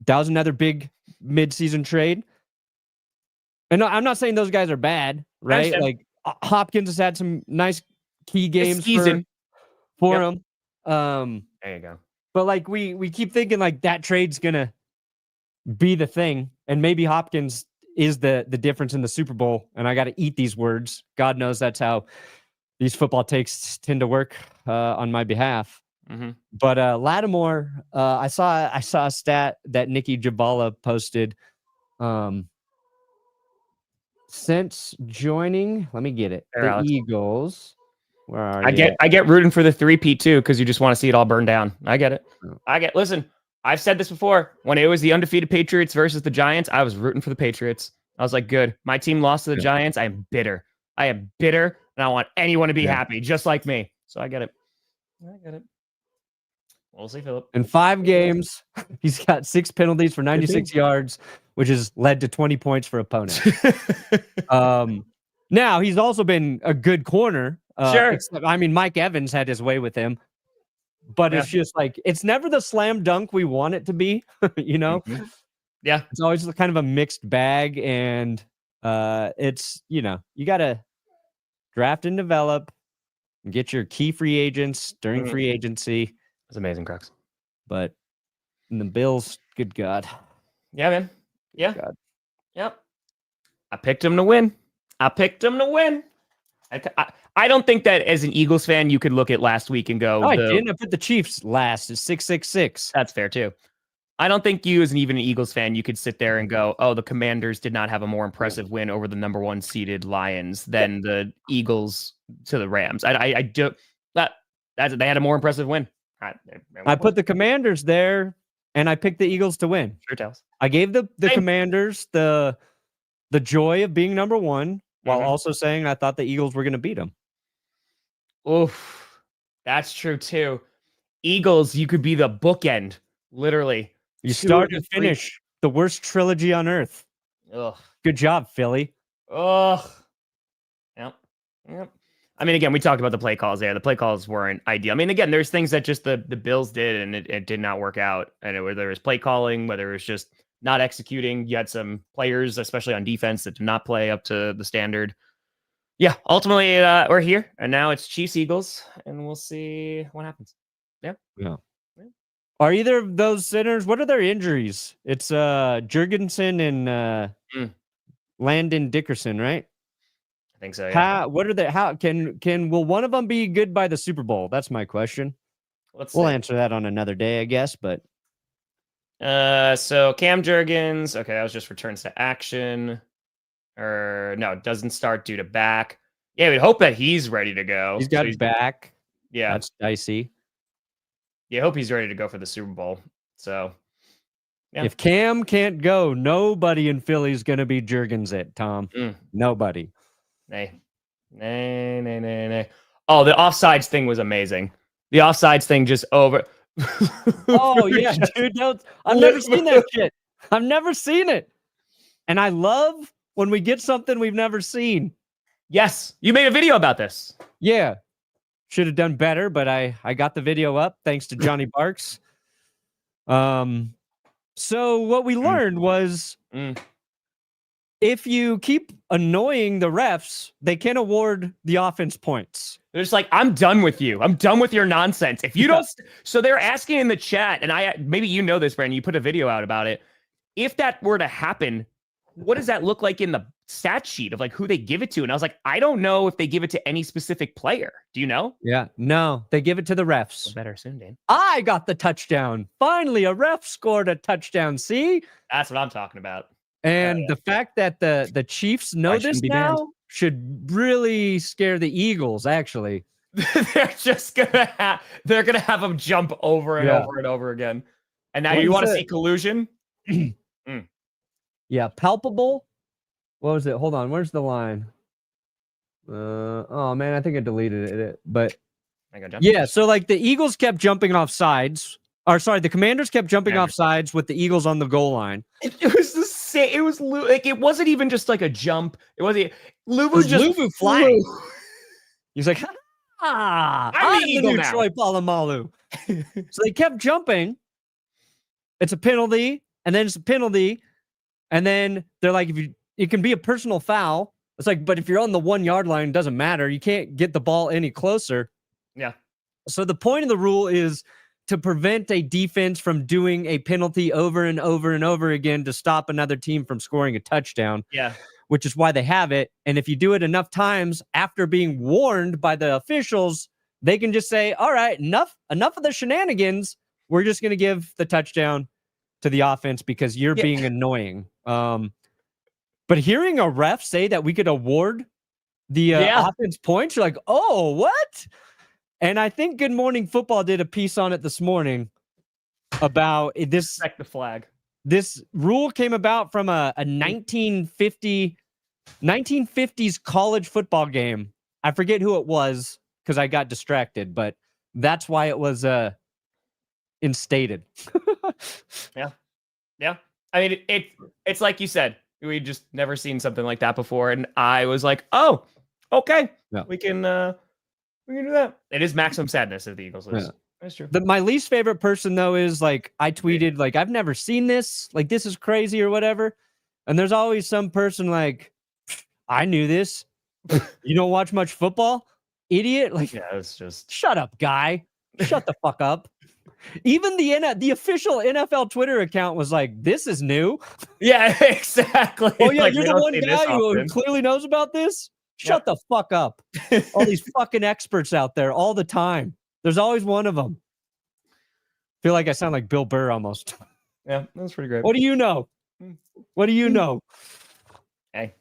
was another big midseason trade. And no, I'm not saying those guys are bad, right? Like Hopkins has had some nice key games for him. There you go. But like we keep thinking like that trade's gonna be the thing, and maybe Hopkins is the difference in the Super Bowl. And I got to eat these words. God knows that's how these football takes tend to work on my behalf. Mm-hmm. But Lattimore, I saw a stat that Nikki Jabala posted. Since joining, let me get it. There, the Alex. Eagles. Where are you? I get rooting for the 3-peat too, because you just want to see it all burn down. I get it. Listen, I've said this before. When it was the undefeated Patriots versus the Giants, I was rooting for the Patriots. I was like, good. My team lost to the Giants. I am bitter. And I want anyone to be happy, just like me. So I get it. We'll see, Philip. In 5 games, he's got 6 penalties for 96 yards, which has led to 20 points for opponents. Now, he's also been a good corner. Sure. I mean, Mike Evans had his way with him. But it's just like, it's never the slam dunk we want it to be, you know? Mm-hmm. Yeah. It's always kind of a mixed bag. And it's, you got to draft and develop and get your key free agents during free agency. That's amazing, Crux. But in the Bills, good God. Yeah, man. Yeah. God. Yep. I picked him to win. I don't think that as an Eagles fan, you could look at last week and go, I didn't. I put the Chiefs last. It's 666. That's fair too. I don't think you, as even an Eagles fan, you could sit there and go, oh, the Commanders did not have a more impressive win over the number 1 seeded Lions than the Eagles to the Rams. I do that. They had a more impressive win. I put the Commanders there, and I picked the Eagles to win. Sure tells. I gave the Commanders the joy of being number 1, while also saying I thought the Eagles were going to beat them. Oof, that's true too. Eagles, you could be the bookend, literally. You start and finish the worst trilogy on earth. Ugh. Good job, Philly. Ugh. Yep. I mean, again, we talked about the play calls there. The play calls weren't ideal. I mean, again, there's things that just the Bills did, and it did not work out. And whether it was play calling, whether it was just not executing, you had some players, especially on defense, that did not play up to the standard. Yeah, ultimately, we're here, and now it's Chiefs-Eagles, and we'll see what happens. Yeah. Are either of those centers, what are their injuries? It's Jurgensen and Landon Dickerson, right? I think so, yeah. Will one of them be good by the Super Bowl? That's my question. We'll answer that on another day, I guess, but so Cam Jurgens, okay, that was just returns to action. Or no, it doesn't start due to back. Yeah, we'd hope that he's ready to go. He's got back. Yeah. That's dicey. Yeah, I hope he's ready to go for the Super Bowl. So yeah. If Cam can't go, nobody in Philly is going to be Jurgens it, Tom. Nobody. Nay. Oh, the offsides thing was amazing. The offsides thing just over. Oh, yeah, dude. I've never seen that shit. I've never seen it. And I love when we get something we've never seen. Yes. You made a video about this. Yeah. Should have done better, but I got the video up thanks to Johnny Barks. So what we learned was if you keep annoying the refs, they can award the offense points. They're just like, I'm done with you. I'm done with your nonsense. If you don't, so they're asking in the chat, and maybe you know this, Brandon, you put a video out about it. If that were to happen, what does that look like in the stat sheet of like who they give it to? And I was like, I don't know if they give it to any specific player. Do you know? Yeah, no, they give it to the refs. Well, better soon, Dan. I got the touchdown. Finally, a ref scored a touchdown. See? That's what I'm talking about. And the fact that the Chiefs know this now should really scare the Eagles, actually. They're just gonna have them jump over and over and over again. And now you want to see collusion? Yeah, palpable. What was it? Hold on. Where's the line? Oh man, I think I deleted it. But yeah, so like the Eagles kept jumping off sides Or sorry, the Commanders kept jumping off sides with the Eagles on the goal line. It was the same. It was like it wasn't even just like a jump. It wasn't. Luvu flying. He's like, I'm the the Eagle new now. Troy Polamalu. So they kept jumping. It's a penalty, and then it's a penalty, and then they're like, it can be a personal foul. It's like, but if you're on the 1 yard line, it doesn't matter. You can't get the ball any closer. Yeah. So the point of the rule is to prevent a defense from doing a penalty over and over and over again to stop another team from scoring a touchdown. Yeah. Which is why they have it. And if you do it enough times after being warned by the officials, they can just say, all right, enough of the shenanigans. We're just going to give the touchdown to the offense because you're being annoying. But hearing a ref say that we could award the offense points, you're like, oh, what? And I think Good Morning Football did a piece on it this morning about this. Check the flag. This rule came about from a 1950s college football game. I forget who it was because I got distracted, but that's why it was instated. Yeah. I mean, it's like you said, we just never seen something like that before, and I was like, oh, okay, we can do that. It is maximum sadness if the Eagles lose. Yeah. That's true. My least favorite person though is like I tweeted like I've never seen this, like this is crazy or whatever, and there's always some person like I knew this. You don't watch much football, idiot. Like it's just shut up, guy. Shut the fuck up. Even the official NFL Twitter account was like, "This is new." Yeah, exactly. Oh yeah, like, you're the one guy who clearly knows about this. Shut the fuck up. All these fucking experts out there all the time. There's always one of them. Feel like I sound like Bill Burr almost. Yeah, that's pretty great. What do you know? What do you know? Hey.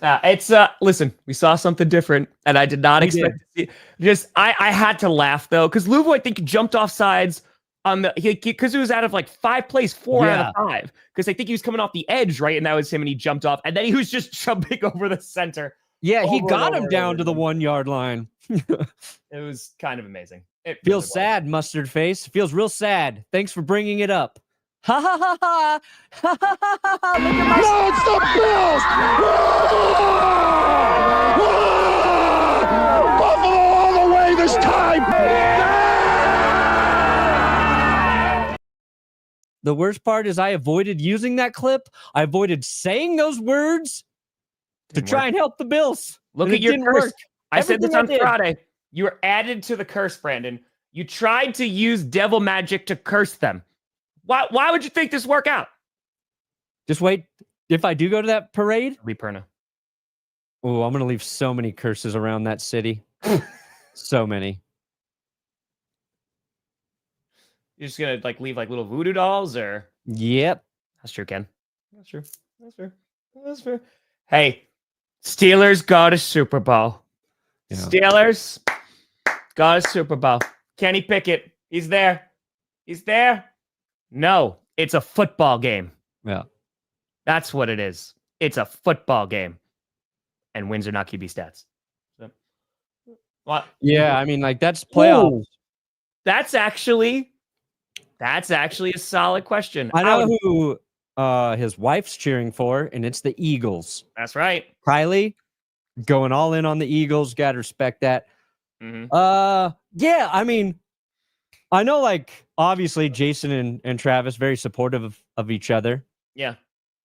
It's listen, we saw something different, and I did not expect to see. I had to laugh though, because Luvu, I think, jumped off sides on the because it was out of like 5 plays, 4 out of 5. Because I think he was coming off the edge, right? And that was him, and he jumped off, and then he was just jumping over the center. Yeah, he got him down to the 1 yard line. It was kind of amazing. It feels sad, mustard face. Feels real sad. Thanks for bringing it up. Ha ha ha ha! Ha ha ha ha! Look at my no, it's the Bills! Buffalo all the way this time! The worst part is I avoided using that clip. I avoided saying those words to try and help the Bills. Look at your curse. I said this on Friday. You were added to the curse, Brandon. You tried to use devil magic to curse them. Why would you think this work out? Just wait. If I do go to that parade, it'll be Perna. Oh, I'm gonna leave so many curses around that city. So many. You're just gonna like leave like little voodoo dolls, or? Yep. That's true, Ken. That's true. That's fair. Hey, Steelers got a Super Bowl. Yeah. Steelers got a Super Bowl. Kenny Pickett, he's there. No, it's a football game. Yeah. That's what it is. It's a football game. And wins are not QB stats. So, what? Yeah, I mean, like, that's playoffs. Ooh, that's actually a solid question. I know who his wife's cheering for, and it's the Eagles. That's right. Kylie, going all in on the Eagles. Got to respect that. Mm-hmm. Yeah, I mean, I know, like, obviously Jason and Travis very supportive of each other. Yeah.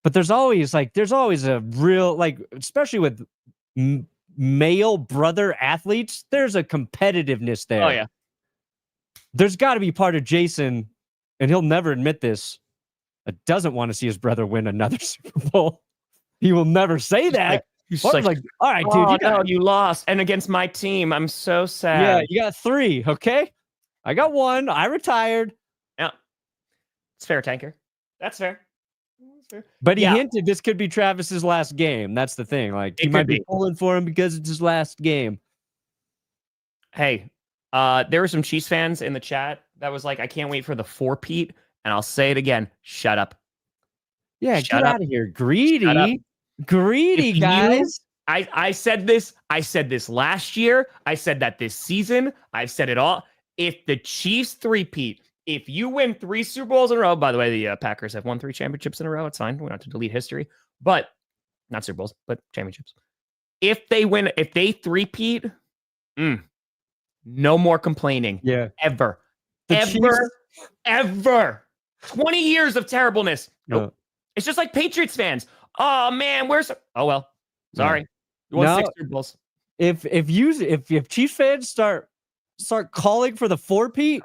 But there's always a real, like, especially with male brother athletes, there's a competitiveness there. Oh, yeah. There's got to be part of Jason, and he'll never admit this, doesn't want to see his brother win another Super Bowl. He will never say that. He's like, all right, dude, you lost. And against my team, I'm so sad. Yeah, you got 3, okay? I got 1. I retired. Yeah. It's fair, Tanker. That's fair. But he hinted this could be Travis's last game. That's the thing. Like, he might be pulling for him because it's his last game. Hey, there were some Chiefs fans in the chat that was like, I can't wait for the 4-peat. And I'll say it again. Shut up. Yeah, get out of here. Greedy, guys. I said this. I said this last year. I said that this season. I've said it all. If the Chiefs 3-peat, if you win 3 Super Bowls in a row, by the way, the Packers have won 3 championships in a row. It's fine. We don't have to delete history, but not Super Bowls, but championships. If they three-peat, no more complaining. Yeah. Ever. The Ever. 20 years of terribleness. Nope. No. It's just like Patriots fans. Oh man, oh well. Sorry. You won 6 Super Bowls. If Chiefs fans start calling for the 4-peat,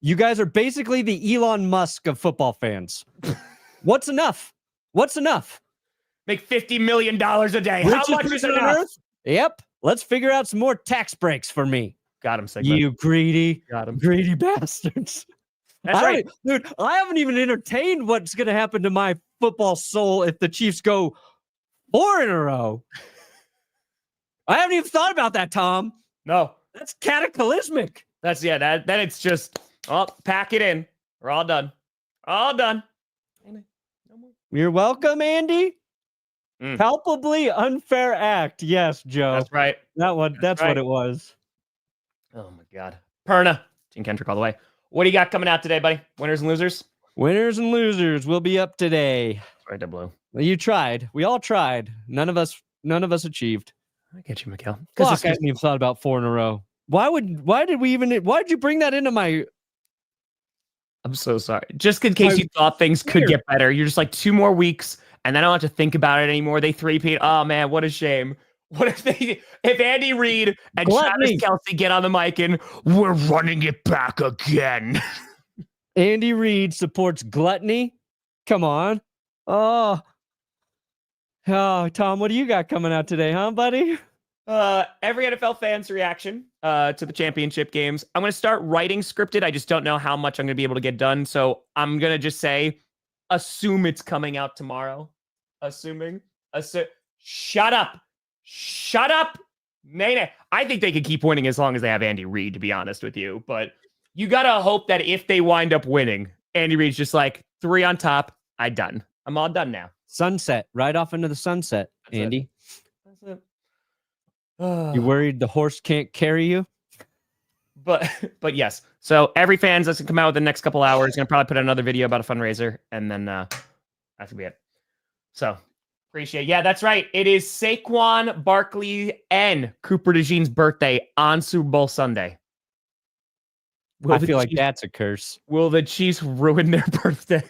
you guys are basically the Elon Musk of football fans. What's enough? Make $50 million a day. How much is on enough? earth? Yep. Let's figure out some more tax breaks for me. Got him, Sigmund. You greedy bastards. That's right. Dude, I haven't even entertained what's going to happen to my football soul if the Chiefs go 4 in a row. I haven't even thought about that, Tom. No. That's cataclysmic. Then it's just, pack it in. We're all done. You're welcome, Andy. Palpably unfair act. Yes, Joe. That's right. That's what it was. Oh my God. Perna. Team Kendrick all the way. What do you got coming out today, buddy? Winners and losers? Winners and losers will be up today. Right to blue. Well, you tried. We all tried. None of us achieved. I get you, Mikhail. Fuck, I haven't even thought about 4 in a row. Why did you bring that into my... I'm so sorry. Just in case you thought things could get better. You're just like 2 more weeks, and then I don't have to think about it anymore. They 3-peat. Oh man, what a shame. What if Andy Reid and Travis Kelce get on the mic and we're running it back again? Andy Reid supports gluttony. Come on. Oh, Tom, what do you got coming out today, huh, buddy? Every NFL fan's reaction to the championship games. I'm going to start writing scripted. I just don't know how much I'm going to be able to get done. So I'm going to just say, assume it's coming out tomorrow. Shut up. Nay. I think they could keep winning as long as they have Andy Reid, to be honest with you. But you got to hope that if they wind up winning, Andy Reid's just like 3 on top. I'm all done now. Sunset. Right off into the sunset, That's Andy. That's it. You worried the horse can't carry you? But yes. So every fan's that's gonna come out within the next couple hours. Gonna probably put out another video about a fundraiser, and then that's gonna be it. So appreciate it. Yeah, that's right. It is Saquon Barkley and Cooper DeJean's birthday on Super Bowl Sunday. I feel like that's a curse. Will the Chiefs ruin their birthday?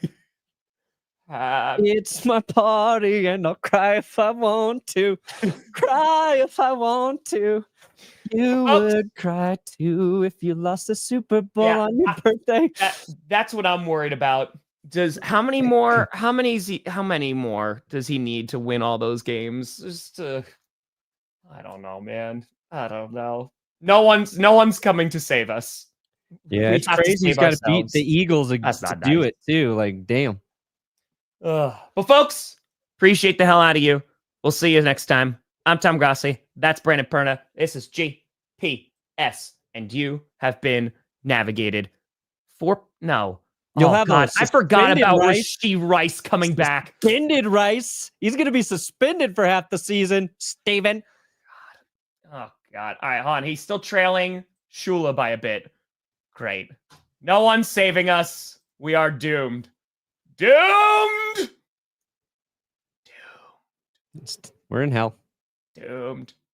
It's my party and I'll cry if I want to. Cry if I want to. You would cry too if you lost the Super Bowl on your birthday. That's what I'm worried about. How many more does he need to win all those games? I don't know, man. I don't know. No one's coming to save us. Yeah, it's crazy. He's got to beat the Eagles to do it too. Like, damn. But folks, appreciate the hell out of you. We'll see you next time. I'm Tom Grossi. That's Brandon Perna. This is GPS, and you have been navigated for no. You'll have God, I forgot about Rashee Rice coming back. Suspended Rice. He's going to be suspended for half the season. Steven. Oh God. All right, hold on. He's still trailing Shula by a bit. Great. No one's saving us. We are doomed. Doomed. We're in hell. Doomed.